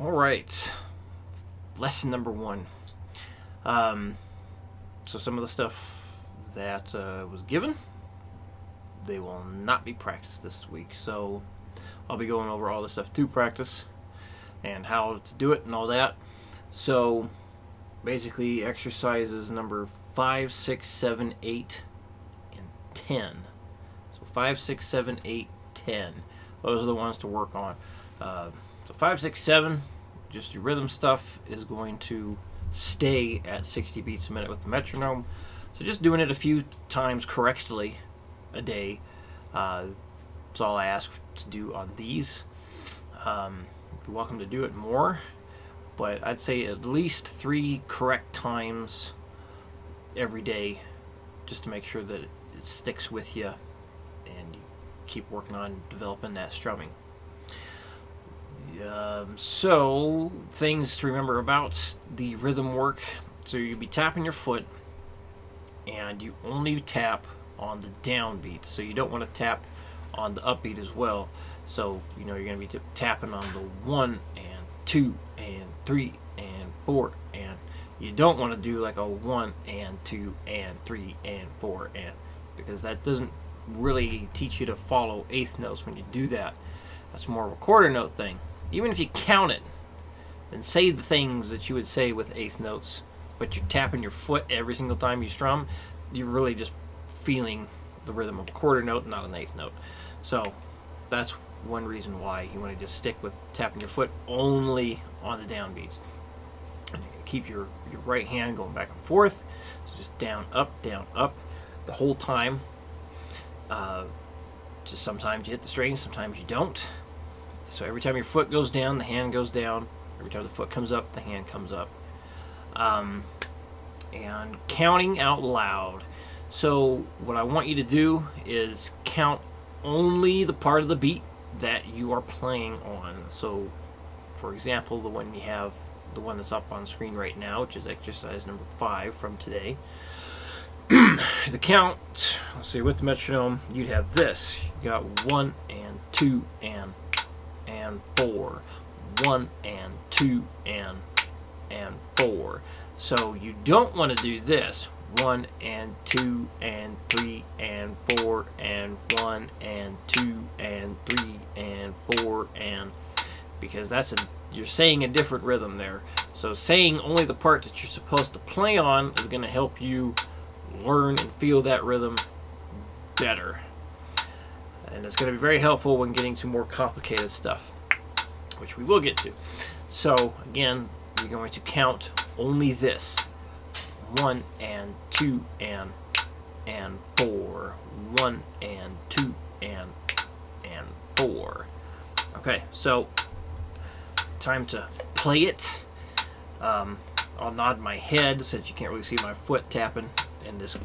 All right, lesson number one. So some of the stuff that was given, they will not be practiced this week. So I'll be going over all the stuff to practice and how to do it and all that. So basically exercises number 5, 6, 7, 8, and 10. So 5, 6, 7, 8, 10. Those are the ones to work on. So 5, 6, 7, just your rhythm stuff is going to stay at 60 beats a minute with the metronome. So just doing it a few times correctly a day. That's all I ask to do on these. You're welcome to do it more, but I'd say at least 3 correct times every day, just to make sure that it sticks with you and you keep working on developing that strumming. So things to remember about the rhythm work. So you'll be tapping your foot, and you only tap on the downbeat. So you don't want to tap on the upbeat as well. So you're going to be tapping on the 1 and 2 and 3 and 4, and you don't want to do like a 1 and 2 and 3 and 4, and because that doesn't really teach you to follow eighth notes when you do that. That's more of a quarter note thing. Even if you count it and say the things that you would say with eighth notes, but you're tapping your foot every single time you strum, you're really just feeling the rhythm of a quarter note, not an eighth note. So that's one reason why you want to just stick with tapping your foot only on the downbeats. And you're going to keep your right hand going back and forth. So just down, up, the whole time. Just sometimes you hit the strings, sometimes you don't. So every time your foot goes down, the hand goes down. Every time the foot comes up, the hand comes up. And counting out loud. So what I want you to do is count only the part of the beat that you are playing on. So, for example, the one that's up on screen right now, which is exercise number 5 from today. The count, let's see, with the metronome, you'd have this. You got 1 and 2 and 4, 1 and 2 and 4. So you don't want to do this 1 and 2 and 3 and 4 and 1 and 2 and 3 and 4 and, because you're saying a different rhythm there. So saying only the part that you're supposed to play on is going to help you learn and feel that rhythm better. And it's going to be very helpful when getting to more complicated stuff, which we will get to. So again, you're going to count only this 1 and 2 and 4, 1 and 2 and 4. Okay, so time to play it. I'll nod my head since you can't really see my foot tapping in this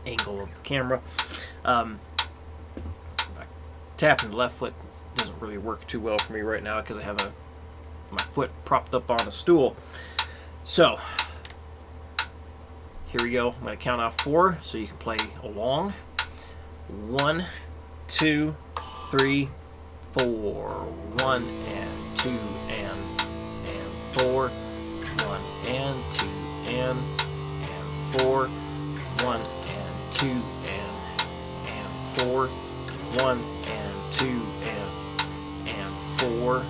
angle of the camera. Tapping the left foot doesn't really work too well for me right now because I have my foot propped up on a stool. So here we go. I'm going to count off 4 so you can play along. 1, 2, 3, 4. 1 and 2 and 4. 1 and 2 and 4. 1 and 2 and 4. 1 and 2 and 4.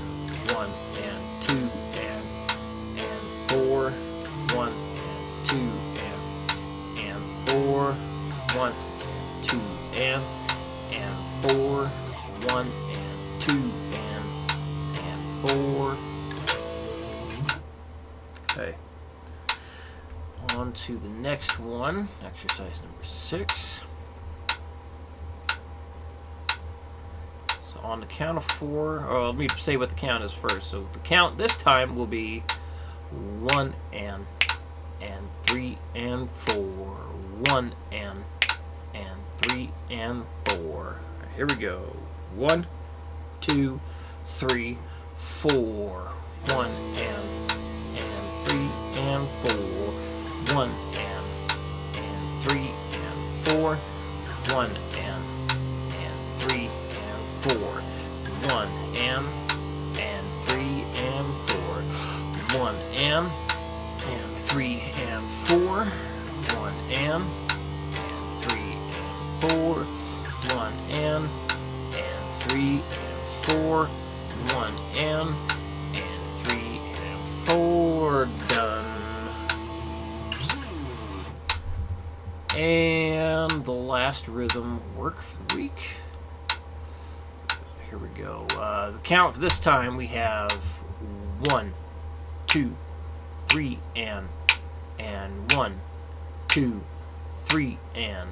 1 and 2 and 4. 1 and 2 and 4. 1 and 2 and 4. 1 and 2 and 4. Okay. On to the next one, exercise number 6. So on the count of 4, let me say what the count is first. So the count this time will be 1 and 3 and 4. 1 and 3 and 4. Here we go. 1, 2, 3, 4. 1 and 3 and 4. 1 and 3 and 4. 1 and 3 and 4. 1 and 3 and and 3 and 4, 1 and 3 and 4, 1 and 3 and 4, 1 and 3 and 4, done. And the last rhythm work for the week. Here we go. The count this time we have 1, 2, 3 and 1, 2, 3 and.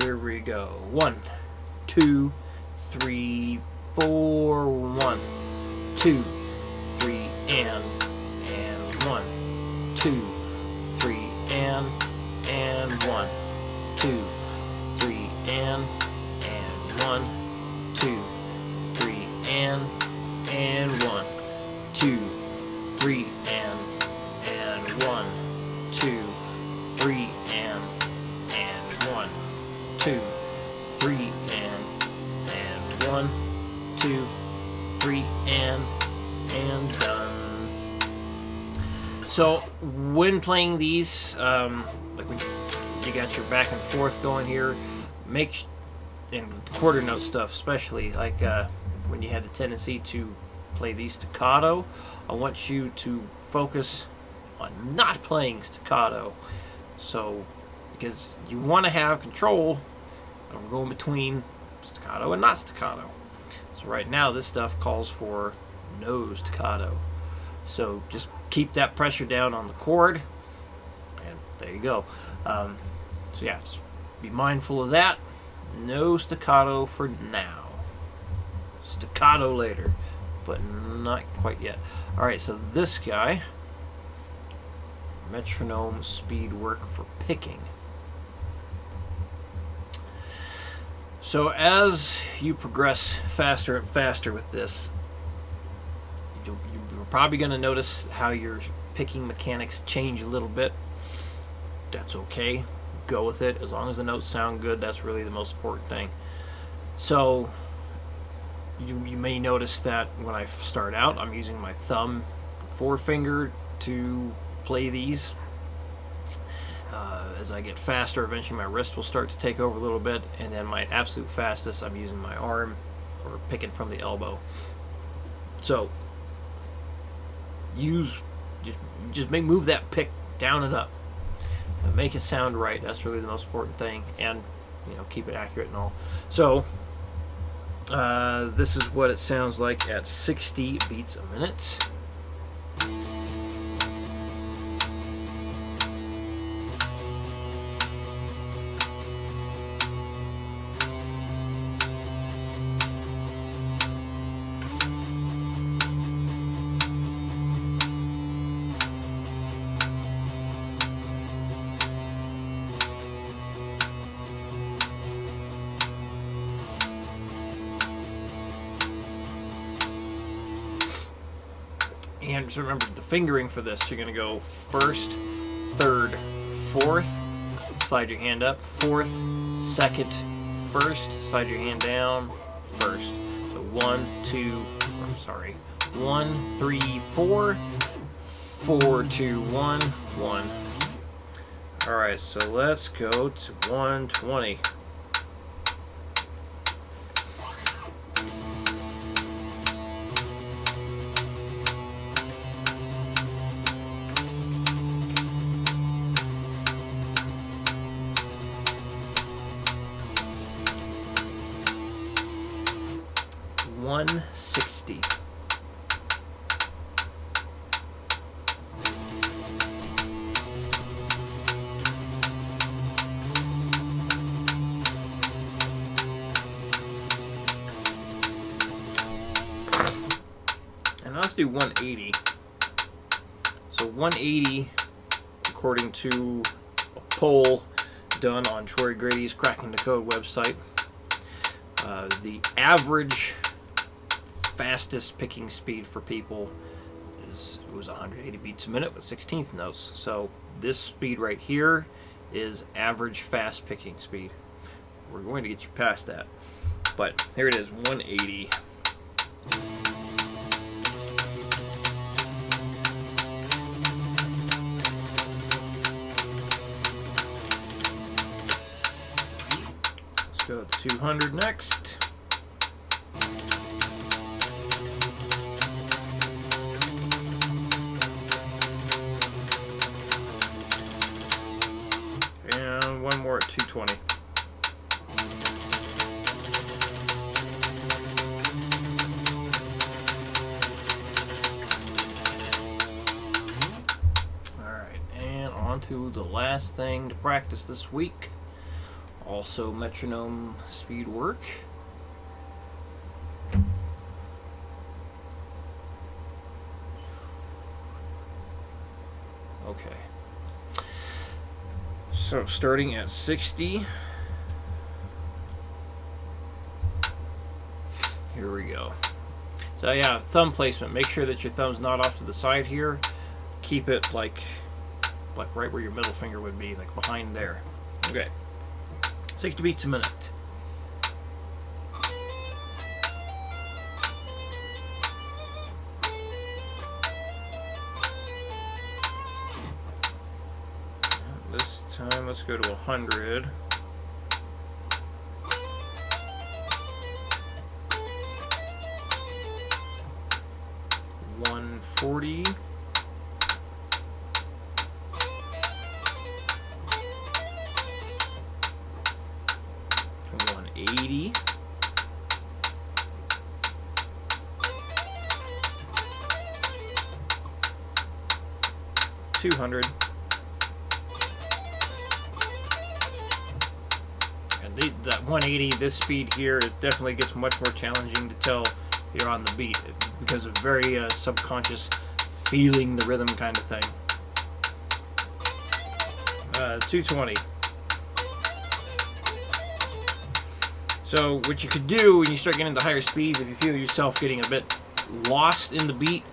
Here we go. 1, 2, 3, 4, 1, 2, 3 and 1, 2, 3 and 1, 2, 3 and 1, 2, 3 and 1, 2, 3 and 1, 2, 3 and 1, 2, 3 and 1, 2, 3 and done. So when playing these, like when you got your back and forth going here, and quarter note stuff especially, like when you had the tendency to play these staccato, I want you to focus on not playing staccato. So, because you want to have control of going between staccato and not staccato. So right now this stuff calls for no staccato. So just keep that pressure down on the chord, and there you go. So yeah, just be mindful of that. No staccato for now. Staccato later, but not quite yet. Alright, so this guy, metronome speed work for picking. So as you progress faster and faster with this, you're probably going to notice how your picking mechanics change a little bit. That's okay. Go with it. As long as the notes sound good, that's really the most important thing. So you may notice that when I start out, I'm using my thumb forefinger to play these. As I get faster, eventually my wrist will start to take over a little bit, and then my absolute fastest, I'm using my arm or picking from the elbow. So move that pick down and up. Make it sound right. That's really the most important thing, and keep it accurate and all. So this is what it sounds like at 60 beats a minute. And so remember the fingering for this. You're going to go first, third, fourth, slide your hand up, fourth, second, first, slide your hand down, first. So 1, 3, 4, 4, 2, 1, 1. Alright, so let's go to 120. $160. And let's do 180. So 180, according to a poll done on Troy Grady's Cracking the Code website, the average fastest picking speed for people was 180 beats a minute with 16th notes. So this speed right here is average fast picking speed. We're going to get you past that, but here it is, 180. 200 next. And one more at 220. On to the last thing to practice this week. Also metronome speed work. Okay. So starting at 60. Here we go. So yeah, thumb placement. Make sure that your thumb's not off to the side here. Keep it like right where your middle finger would be, like behind there. Okay. 60 beats a minute. This time, let's go to 100. $140. 80. 200. And that 180, this speed here, it definitely gets much more challenging to tell you're on the beat because of very subconscious feeling the rhythm kind of thing. 220. So what you could do when you start getting into higher speeds, if you feel yourself getting a bit lost in the beat,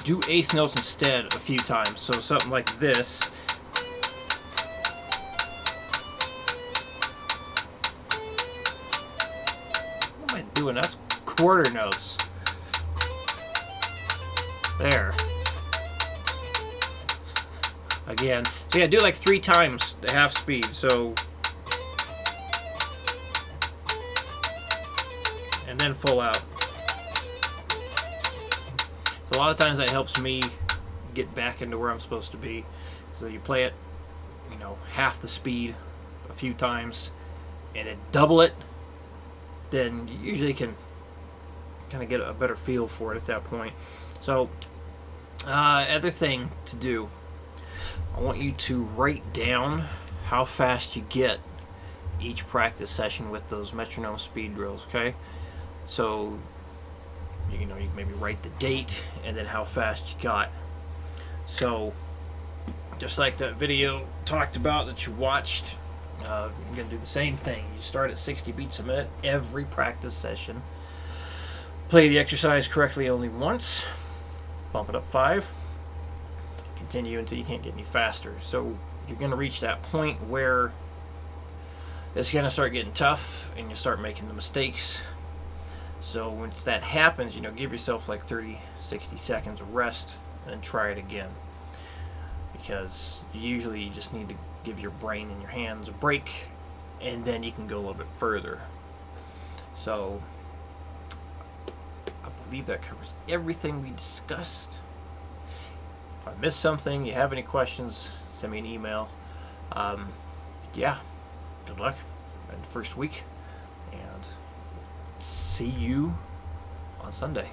do eighth notes instead a few times. So something like this. What am I doing? That's quarter notes. There. Again. So yeah, do like 3 times the half speed. So and then full out. So a lot of times that helps me get back into where I'm supposed to be. So you play it, you know, half the speed a few times and then double it, then you usually can kind of get a better feel for it at that point. So other thing to do, I want you to write down how fast you get each practice session with those metronome speed drills, okay? So, you know, you maybe write the date and then how fast you got. So, just like that video talked about that you watched, you're going to do the same thing. You start at 60 beats a minute every practice session. Play the exercise correctly only once. Bump it up 5. Continue until you can't get any faster. So, you're going to reach that point where it's going to start getting tough and you start making the mistakes. So once that happens, you know, give yourself like 30, 60 seconds of rest and then try it again. Because usually you just need to give your brain and your hands a break and then you can go a little bit further. So I believe that covers everything we discussed. If I missed something, you have any questions, send me an email. Yeah, good luck in the first week. And see you on Sunday.